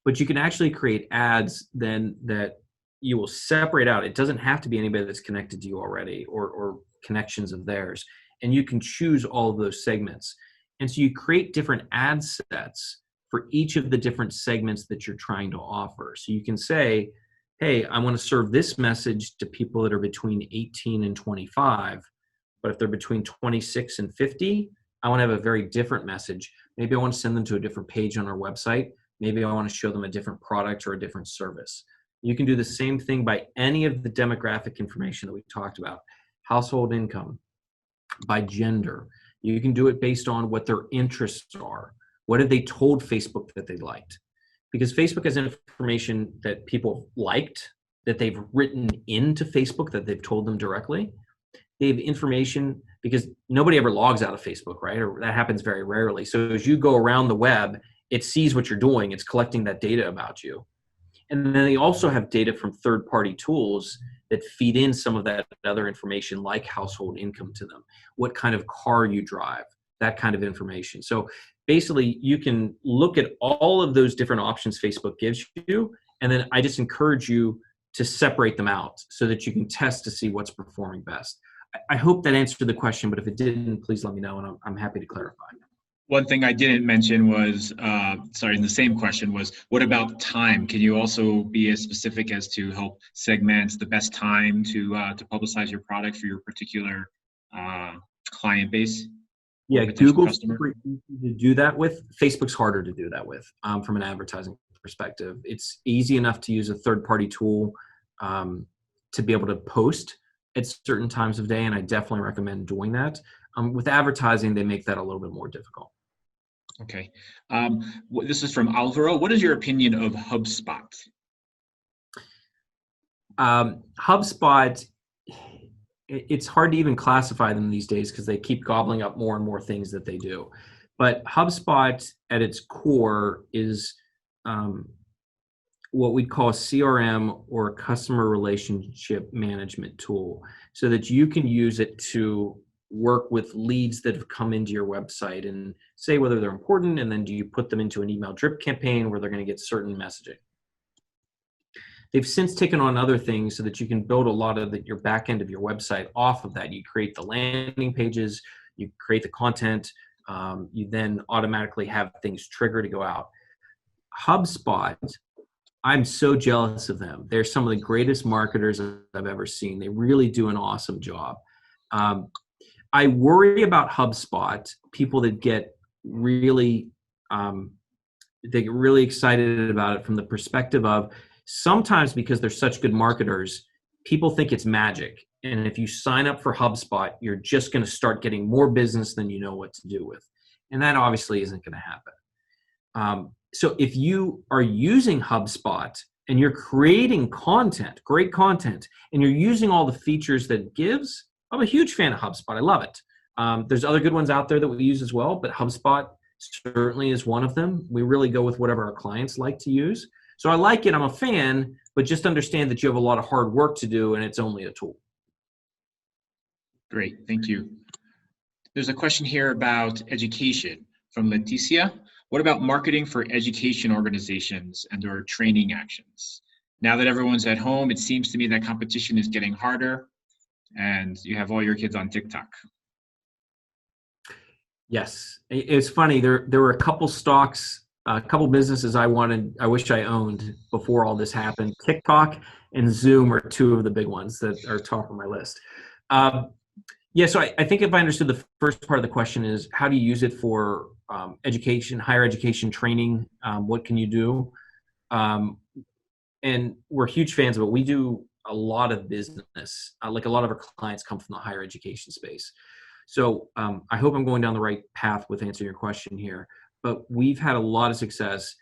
But you can actually create ads then that you will separate out. It doesn't have to be anybody that's connected to you already or connections of theirs. And you can choose all of those segments. And so you create different ad sets for each of the different segments that you're trying to offer. So you can say, hey, I want to serve this message to people that are between 18 and 25. But if they're between 26 and 50, I want to have a very different message. Maybe I want to send them to a different page on our website. Maybe I want to show them a different product or a different service. You can do the same thing by any of the demographic information that we talked about. Household income, by gender. You can do it based on what their interests are. What have they told Facebook that they liked? Because Facebook has information that people liked, that they've written into Facebook, that they've told them directly. They have information because nobody ever logs out of Facebook, right? Or that happens very rarely. So as you go around the web, it sees what you're doing. It's collecting that data about you. And then they also have data from third-party tools that feed in some of that other information, like household income to them, what kind of car you drive, that kind of information. So basically, you can look at all of those different options Facebook gives you, and then I just encourage you to separate them out so that you can test to see what's performing best. I hope that answered the question, but if it didn't, please let me know, and I'm happy to clarify. One thing I didn't mention was, the same question was, what about time? Can you also be as specific as to help segment the best time to publicize your product for your particular client base? Yeah, Google's super easy to do that with. Facebook's harder to do that with from an advertising perspective. It's easy enough to use a third-party tool to be able to post at certain times of day, and I definitely recommend doing that. With advertising, they make that a little bit more difficult. Okay. This is from Alvaro. What is your opinion of HubSpot? HubSpot, it's hard to even classify them these days because they keep gobbling up more and more things that they do. But HubSpot at its core is what we'd call a CRM, or a customer relationship management tool, so that you can use it to work with leads that have come into your website and say whether they're important, and then do you put them into an email drip campaign where they're going to get certain messaging. They've since taken on other things so that you can build a lot of your back end of your website off of that. You create the landing pages, you create the content, you then automatically have things trigger to go out. HubSpot, I'm so jealous of them. They're some of the greatest marketers I've ever seen. They really do an awesome job. I worry about HubSpot, people that get really, they get really excited about it from the perspective of sometimes because they're such good marketers, people think it's magic. And if you sign up for HubSpot, you're just going to start getting more business than you know what to do with. And that obviously isn't going to happen. So if you are using HubSpot and you're creating content, great content, and you're using all the features that it gives, I'm a huge fan of HubSpot. I love it. There's other good ones out there that we use as well, but HubSpot certainly is one of them. We really go with whatever our clients like to use. So I like it. I'm a fan, but just understand that you have a lot of hard work to do and it's only a tool. Great, thank you. There's a question here about education from Leticia. What about marketing for education organizations and or training actions? Now that everyone's at home, it seems to me that competition is getting harder and you have all your kids on TikTok. Yes, it's funny. There were a couple stocks, a couple businesses I wish I owned before all this happened. TikTok and Zoom are two of the big ones that are top of my list. Yeah, so I think if I understood the first part of the question is how do you use it for education, higher education training? What can you do? And we're huge fans of it. We do a lot of business. Like a lot of our clients come from the higher education space. So I hope I'm going down the right path with answering your question here. But we've had a lot of success.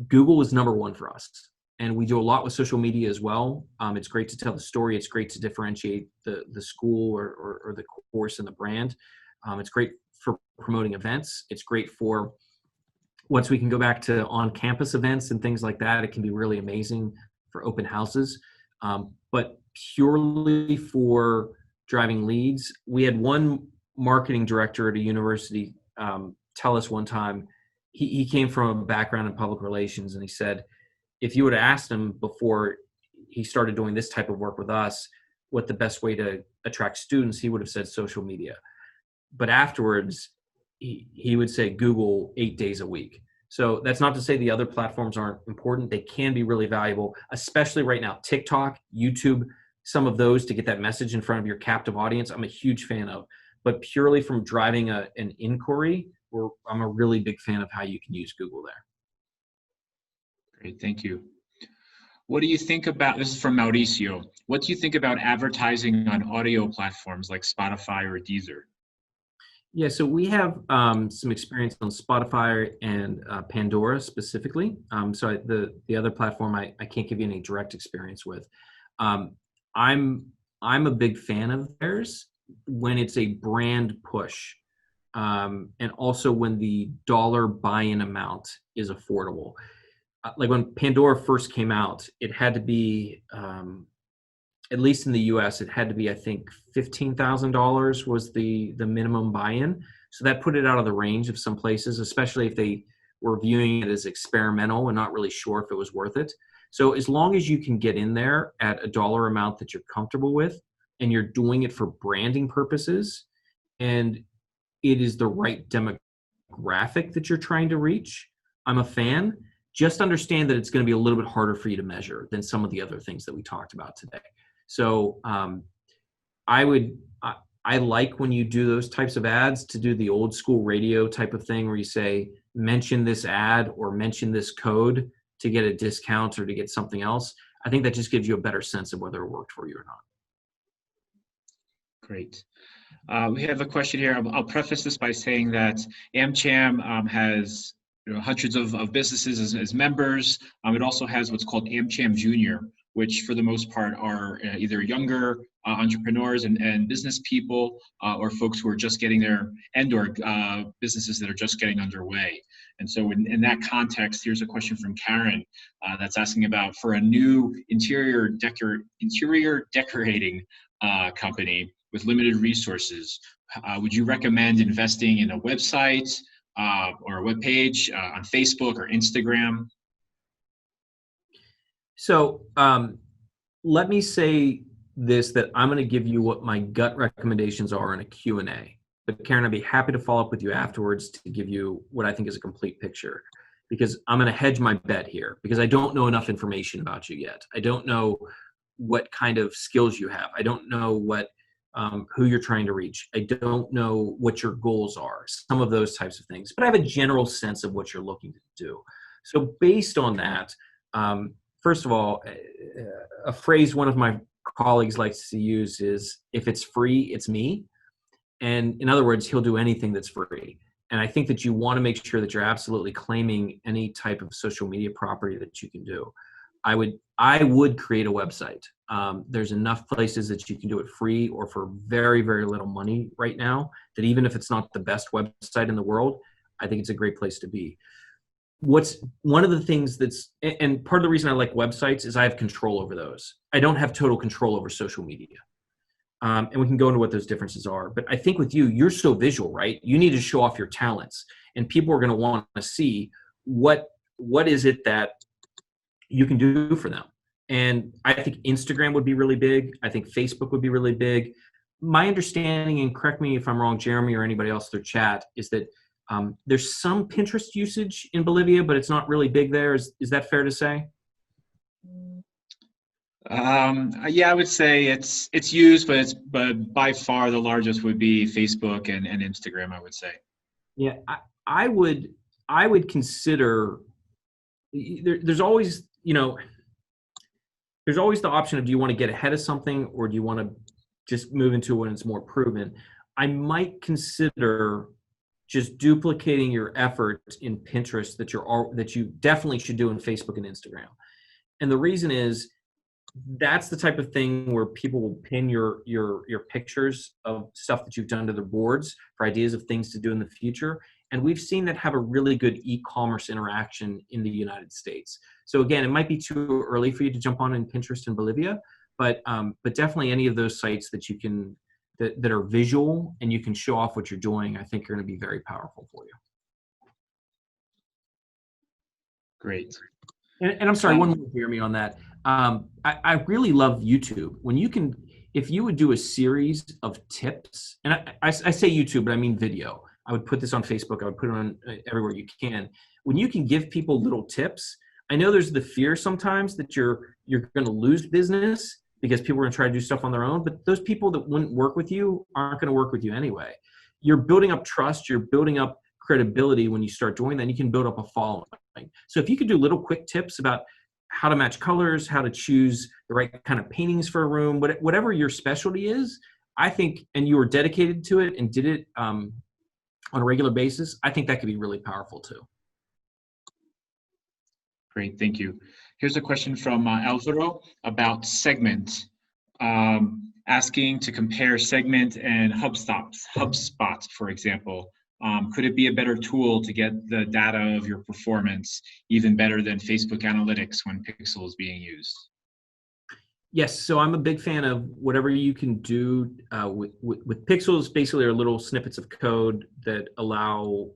Google is number one for us. And we do a lot with social media as well. It's great to tell the story. It's great to differentiate the school or the course and the brand. It's great for promoting events. It's great for, once we can go back to on-campus events and things like that, it can be really amazing for open houses. But purely for driving leads, we had one marketing director at a university tell us one time, he came from a background in public relations, and he said, if you would have asked him before he started doing this type of work with us, what the best way to attract students, he would have said social media. But afterwards, he would say Google 8 days a week. So that's not to say the other platforms aren't important. They can be really valuable, especially right now. TikTok, YouTube, some of those to get that message in front of your captive audience, I'm a huge fan of. But purely from driving an inquiry, I'm a really big fan of how you can use Google there. Great, thank you. What do you think about, this is from Mauricio, what do you think about advertising on audio platforms like Spotify or Deezer? Yeah, so we have some experience on Spotify and Pandora specifically. So the other platform I can't give you any direct experience with. I'm a big fan of theirs when it's a brand push, and also when the dollar buy-in amount is affordable. Like when Pandora first came out, it had to be, at least in the US, it had to be, I think, $15,000 was the minimum buy-in. So that put it out of the range of some places, especially if they were viewing it as experimental and not really sure if it was worth it. So as long as you can get in there at a dollar amount that you're comfortable with, and you're doing it for branding purposes, and it is the right demographic that you're trying to reach, I'm a fan. Just understand that it's going to be a little bit harder for you to measure than some of the other things that we talked about today. So I like when you do those types of ads to do the old school radio type of thing where you say, mention this ad or mention this code to get a discount or to get something else. I think that just gives you a better sense of whether it worked for you or not. Great. We have a question here. I'll preface this by saying that AmCham has hundreds of businesses as members. It also has what's called AmCham Junior, which for the most part are either younger entrepreneurs and business people or folks who are just getting there or businesses that are just getting underway. And so in that context, here's a question from Karen that's asking about, for a new interior decorating company with limited resources, Would you recommend investing in a website or a web page on Facebook or Instagram? So let me say this, that I'm going to give you what my gut recommendations are in a Q&A. But Karen, I'd be happy to follow up with you afterwards to give you what I think is a complete picture, because I'm going to hedge my bet here because I don't know enough information about you yet. I don't know what kind of skills you have. I don't know what who you're trying to reach. I don't know what your goals are, some of those types of things, but I have a general sense of what you're looking to do. So based on that, first of all, a phrase one of my colleagues likes to use is, if it's free, it's me. And in other words, he'll do anything that's free. And I think that you want to make sure that you're absolutely claiming any type of social media property that you can do. I would create a website. There's enough places that you can do it free or for very, very little money right now, that even if it's not the best website in the world, I think it's a great place to be. What's one of the things that's, and part of the reason I like websites is I have control over those. I don't have total control over social media. And we can go into what those differences are. But I think with you, you're so visual, right? You need to show off your talents, and people are going to want to see what is it that you can do for them. And I think Instagram would be really big. I think Facebook would be really big. My understanding, and correct me if I'm wrong, Jeremy, or anybody else in their chat, is that there's some Pinterest usage in Bolivia, but it's not really big there. Is that fair to say? Yeah, I would say it's used, but by far the largest would be Facebook and Instagram, I would say. Yeah, I would consider, there's always the option of, do you want to get ahead of something, or do you want to just move into when it's more proven? I might consider just duplicating your effort in Pinterest that you definitely should do in Facebook and Instagram. And the reason is, that's the type of thing where people will pin your pictures of stuff that you've done to their boards for ideas of things to do in the future. And we've seen that have a really good e-commerce interaction in the United States. So again, it might be too early for you to jump on in Pinterest in Bolivia, but definitely any of those sites that you can, that are visual and you can show off what you're doing, I think are going to be very powerful for you. Great. And I'm sorry, one more, Jeremy, on that. I really love YouTube. If you would do a series of tips, and I say YouTube, but I mean video. I would put this on Facebook. I would put it on everywhere you can. When you can give people little tips, I know there's the fear sometimes that you're going to lose business because people are going to try to do stuff on their own. But those people that wouldn't work with you aren't going to work with you anyway. You're building up trust. You're building up credibility when you start doing that. And you can build up a following. So if you could do little quick tips about how to match colors, how to choose the right kind of paintings for a room, whatever your specialty is, I think, and you were dedicated to it and did it on a regular basis, I think that could be really powerful too. Great, thank you. Here's a question from Alvaro about Segment, asking to compare Segment and HubSpot, for example. Could it be a better tool to get the data of your performance even better than Facebook Analytics when Pixel is being used? Yes, so I'm a big fan of whatever you can do with Pixels. Basically, are little snippets of code that allow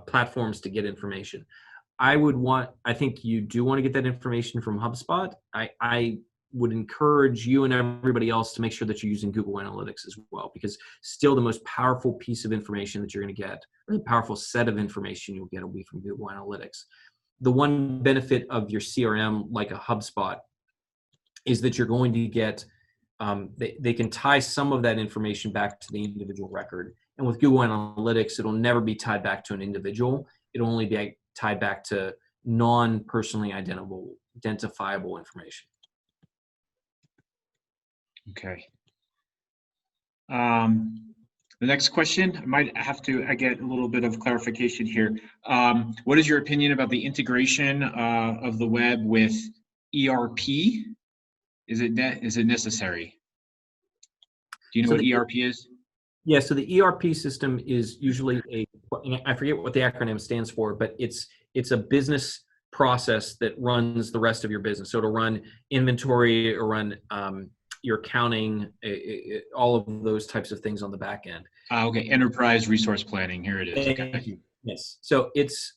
platforms to get information. I think you do want to get that information from HubSpot. I would encourage you and everybody else to make sure that you're using Google Analytics as well, because still the most powerful piece of information that you're going to get, or the powerful set of information you'll get, will be from Google Analytics. The one benefit of your CRM, like a HubSpot, is that you're going to get, they can tie some of that information back to the individual record. And with Google Analytics, it'll never be tied back to an individual. It'll only be tied back to non-personally identifiable information. Okay. The next question, I might have to get a little bit of clarification here. What is your opinion about the integration of the web with ERP? Is it necessary? Do you know what ERP is? Yeah, so the ERP system is usually I forget what the acronym stands for, but it's a business process that runs the rest of your business. So it'll run inventory, or run your accounting, all of those types of things on the back end. Okay, enterprise resource planning. Here it is. Okay. Thank you. Yes. So it's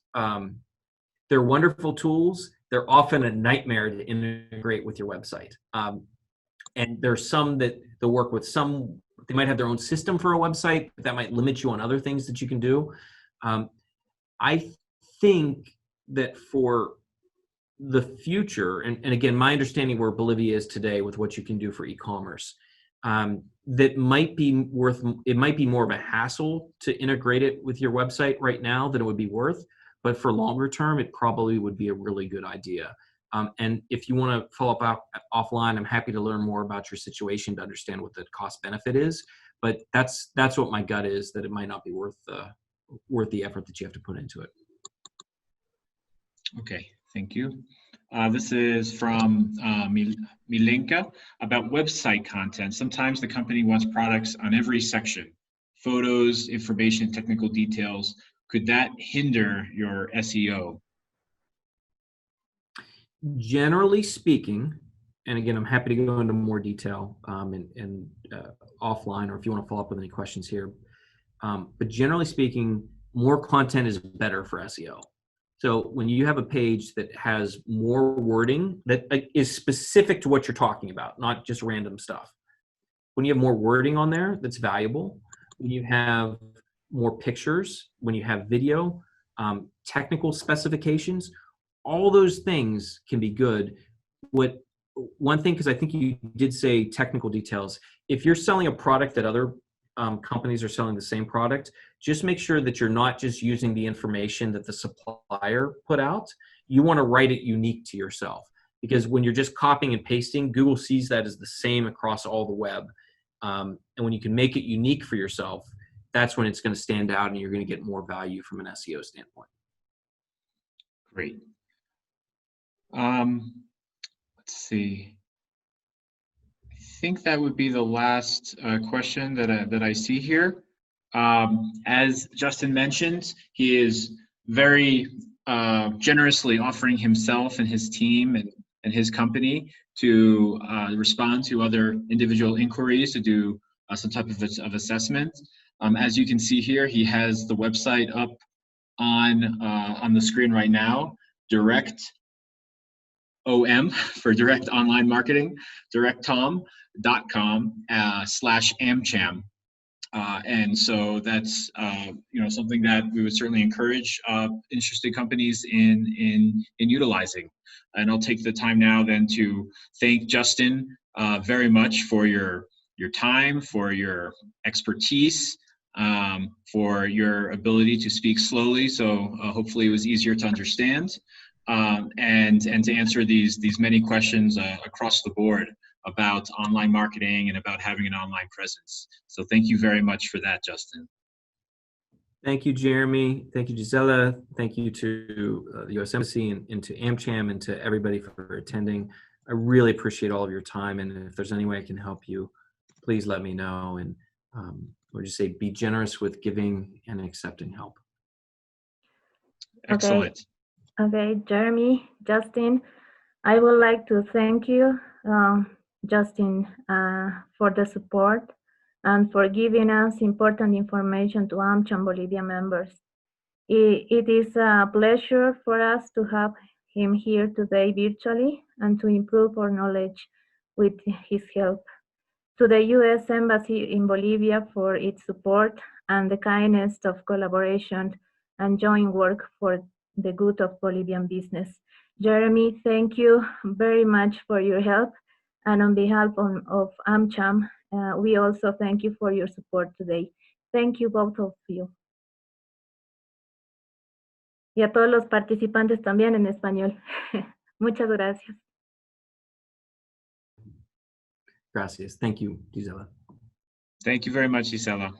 they're wonderful tools. They're often a nightmare to integrate with your website. And there's some that they'll work with. Some they might have their own system for a website, but that might limit you on other things that you can do. I think that for the future, and again, my understanding where Bolivia is today with what you can do for e-commerce, that might be worth, it might be more of a hassle to integrate it with your website right now than it would be worth, but for longer term, it probably would be a really good idea. And if you want to follow up offline, I'm happy to learn more about your situation to understand what the cost benefit is, but that's what my gut is, that it might not be worth the effort that you have to put into it. Okay, thank you. This is from Milenka about website content. Sometimes the company wants products on every section, photos, information, technical details. Could that hinder your SEO? Generally speaking, and again, I'm happy to go into more detail and offline, or if you want to follow up with any questions here. But generally speaking, more content is better for SEO. So when you have a page that has more wording that is specific to what you're talking about, not just random stuff. When you have more wording on there that's valuable, when you have more pictures, when you have video, technical specifications, all those things can be good. One thing, because I think you did say technical details, if you're selling a product that other companies are selling the same product, just make sure that you're not just using the information that the supplier put out. You want to write it unique to yourself, because when you're just copying and pasting, Google sees that as the same across all the web. And when you can make it unique for yourself, that's when it's going to stand out and you're going to get more value from an SEO standpoint. Great. Let's see. I think that would be the last question that I see here. As Justin mentioned, he is very generously offering himself and his team and his company to respond to other individual inquiries, to do some type of assessment. As you can see here, he has the website up on the screen right now, direct OM for direct online marketing, directtom.com/amcham. And so that's something that we would certainly encourage interested companies in utilizing. And I'll take the time now then to thank Justin very much for your time, for your expertise, for your ability to speak slowly, so hopefully it was easier to understand, and to answer these many questions across the board about online marketing and about having an online presence. So thank you very much for that, Justin. Thank you, Jeremy. Thank you, Gisela. Thank you to the U.S. Embassy and to AmCham and to everybody for attending. I really appreciate all of your time, and if there's any way I can help you, please let me know. And we'll just say be generous with giving and accepting help. Excellent. Okay, Jeremy, Justin, I would like to thank you, Justin, for the support and for giving us important information to AmCham Bolivia members. It is a pleasure for us to have him here today virtually and to improve our knowledge with his help. To the U.S. Embassy in Bolivia for its support and the kindness of collaboration and joint work for the good of Bolivian business. Jeremy, thank you very much for your help. And on behalf of AmCham, we also thank you for your support today. Thank you, both of you. Y a todos los participantes también en español. Muchas gracias. Gracias. Thank you, Gisela. Thank you very much, Gisela.